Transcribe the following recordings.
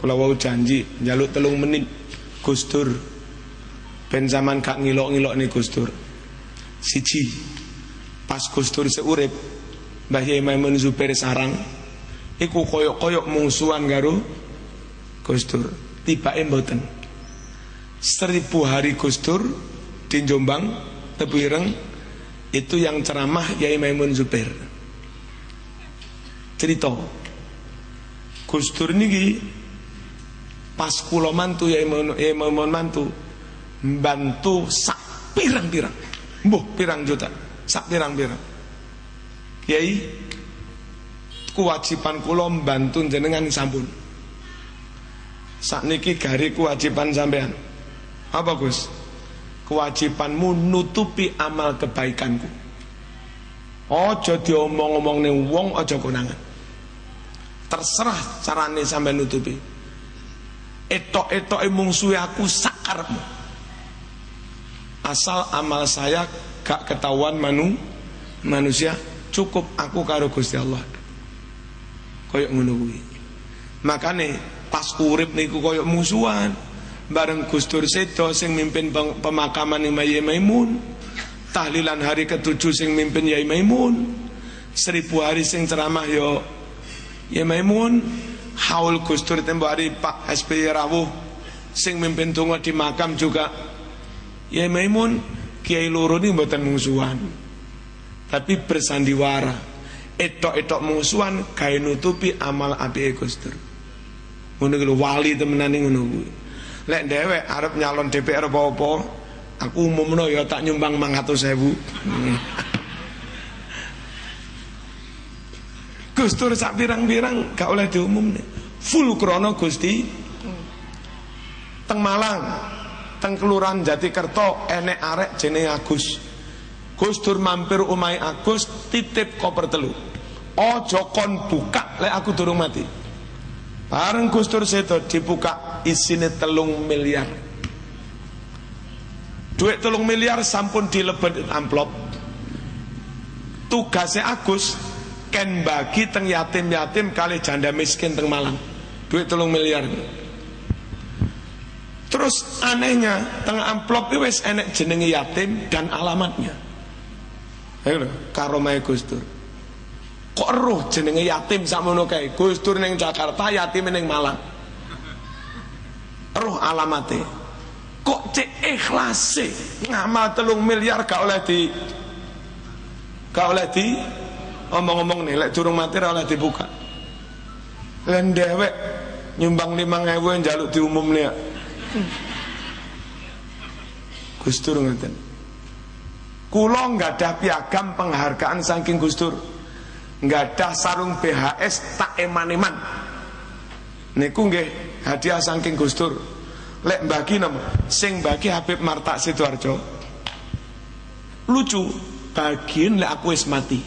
kula wau janji njaluk 3 menit Gus Dur ben zaman gak ngilok-ngilok nih Gus Dur. Siji, pas Gus Dur seurip Mbah Yai Maimun Zubair sarang iku koyok-koyok mungsuhan karo Gus Dur. Tibake mboten 1000 hari Gus Dur di Jombang Tebu Ireng itu yang ceramah Yai Maimun Zubair. Cerita Gus Dur niki pas kula mantu Yai Maimun mantu bantu sak pirang-pirang, mbuh pirang juta, sak pirang-pirang. Yai, kewajiban kula mbantu jenengan sampun. Sakniki gari kewajiban sampean. Apa Gus? Kewajibanmu nutupi amal kebaikanku. Aja diomong-omong ning wong, aja konangan. Terserah carane sampean nutupi. Etok-etoke mungsuhe aku sakarepmu. Asal amal saya gak ketahuan manusia, cukup aku karo Gusti Allah. Koyok ngono kuwi. Makane pas urip niku koyok musuhan. Bareng Gus Dur sedo sing mimpin pemakaman Yai Maimun. Tahlilan hari ke-7 sing mimpin Yai Maimun. 1000 hari sing ceramah yo Yai Maimun. Haul Gus Dur tempo hari Pak SBY rawuh sing mimpin donga di makam juga Yai Maimun. Kiai loro ini mboten mungsuhan, tapi bersandiwara. Etok-etok mungsuhan gawe nutupi amal apike Gus Dur. Ngono kuwi wali temenan ngono kuwi. Lek dhewek arep nyalon DPR apa-apa, aku umumno ya tak nyumbang 500.000. Gus Dur sak pirang-pirang gak oleh diumumne. Full krono Gusti. Teng Malang, teng Kelurahan Jatikerto enek arek jenenge Agus. Gus Dur mampir omahe Agus titip koper 3. Aja kon buka lek aku durung mati. Bareng Gus Dur sedo dibuka isine 3 miliar. Duit 3 miliar sampun dilebet amplop. Tugasnya Agus ken bagi teng yatim-yatim kali janda miskin teng Malang. Duit 3 miliar. Terus anehnya teng amplop wis enek jenenge yatim dan alamatnya. Ayo karo mae Gus Dur. Kok eruh jenenge yatim sakmono kae. Gus Dur ning Jakarta, yatim ning Malang. Eruh alamate. Kok cek ikhlase ngamal 3 miliar gak oleh di omong-omong nih lek durung mati ora oleh dibuka. Lan dhewek nyumbang 5.000 njaluk diumumne. Gus Dur ngoten. Kula nggadah piagam penghargaan saking Gus Dur. Nggadah sarung BHS tak eman-eman. Niku nggih hadiah saking Gus Dur. Lek bagi nom sing bagi Habib Martak Sidoarjo. Lucu, bagian lek aku wis mati.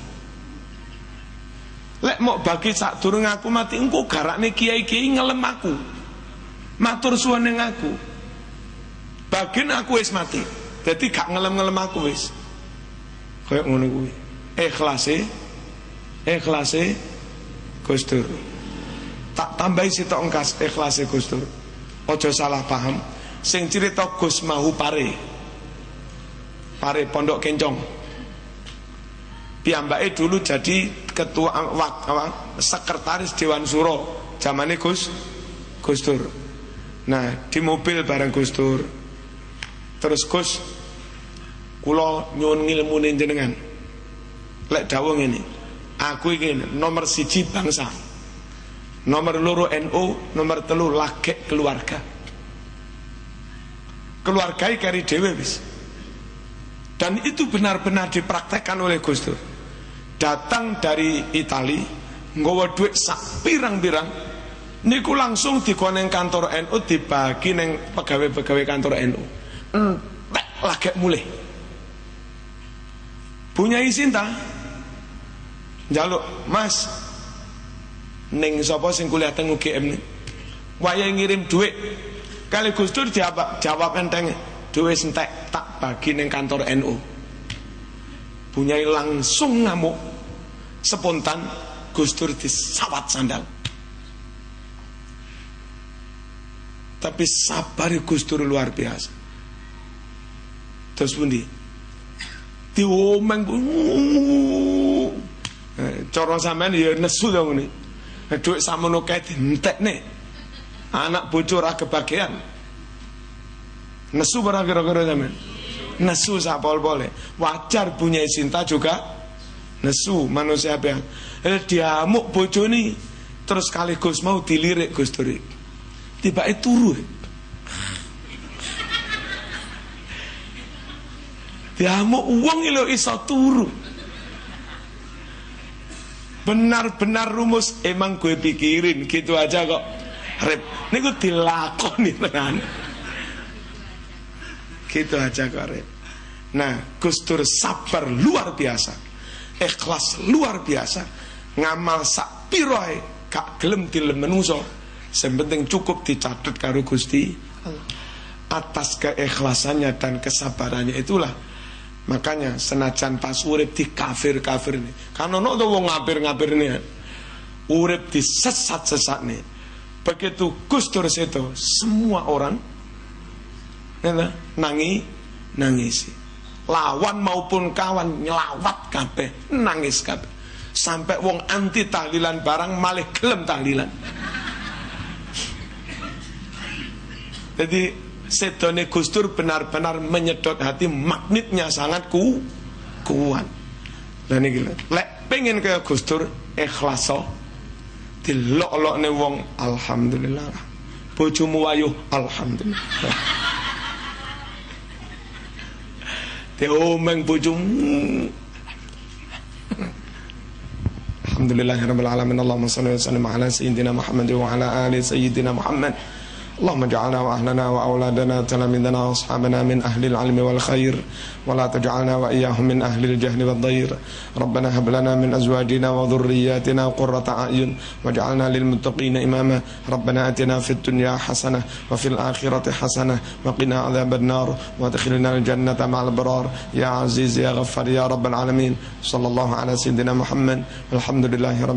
Lek mau bagi sak durung aku mati engko garakne kiai-kiai ngelem aku. Matur suwun ning aku. Bagian aku wis mati. Dadi gak ngelem-ngelem aku wis. Kayak ngono kuwi. Ikhlase Gus Dur. Tak tambahi sitok engkas ikhlase Gus Dur. Ojo salah paham. Sing cerita Gus Mahu Pare Pondok Kencong. Piyambake dulu jadi ketua sekretaris Dewan Suro zamane Gus Dur. Nah, di mobil bareng Gus Dur. Terus Gus, kula nyuwun ngilmune jenengan. Lek dawuh ngene, aku iki nomor 1 bangsa. Nomor 2 NU, nomor 3 lagek keluarga. Keluargai kari dhewe wis. Dan itu benar-benar dipraktekkan oleh Gus Dur. Datang dari Itali, nggawa duit sak pirang-pirang, niku langsung dikoneng kantor NU, dibagi neng pegawai-pegawai kantor NU. Entek lagek mulih. Punya Sinta njaluk, Mas, ning sapa sing kuliah teng UGM nih, waya ngirim duit kali Gus Dur jawab enteng, duit entek tak bagi neng kantor NU. Bunyai langsung ngamuk, spontan Gus Dur disawat sandal. Tapi sabar Gus Dur luar biasa. Terus pundi? Diomeng cara sampean ya nesu to ngene. Dhuwit samono kae dientekne. Anak bojo ora kebagian. Nesu ora kira-kira sampean? Nesu sapol-pole. Wajar punya cinta juga nesu manusia pian. Diamuk bojone terus kaligus mau dilirik Gus Dur. Tibake turu. Diamuk wong lho iso turu. Benar-benar rumus emang gue pikirin gitu aja kok. Rep, niku dilakoni tenan. Gitu aja kok Rep. Nah, Gus Dur sabar luar biasa. Ikhlas luar biasa. Ngamal sak piroe gak gelem dilem menungso. Sing penting cukup dicatat karo Gusti Allah. Atas keikhlasannya dan kesabarannya itulah makanya senajan pas urip di kafir-kafir nih. Kan ono to wong ngapir-ngapir nih. Urip di sesat-sesat nih. Begitu Gus Dur seto, semua orang nangis. Lawan maupun kawan nyelawat kabeh, nangis kabeh. Sampai wong anti tahlilan barang malih gelem tahlilan. Jadi sedone Gus Dur benar-benar menyedot hati, magnetnya sangat kuat. Lah niki lek pengen kaya Gus Dur ikhlas dilok-lokne wong alhamdulillah. Bojomu wayuh alhamdulillah. Diomeng bojomu. Alhamdulillahirabbil alamin. Allahumma shalli wa sallim ala sayyidina Muhammad wa ala ali sayyidina Muhammad. اللهم اجعلنا واهلنا واولادنا تلاميذنا واصحابنا من اهل العلم والخير ولا تجعلنا واياهم من اهل الجهل والضير ربنا هب لنا من ازواجنا وذرياتنا قرة اعين واجعلنا للمتقين اماما ربنا اتنا في الدنيا حسنة وفي الاخرة حسنة وقنا عذاب النار وادخلنا الجنة مع الابرار يا عزيز يا غفار يا رب العالمين صلى الله على سيدنا محمد والحمد لله رب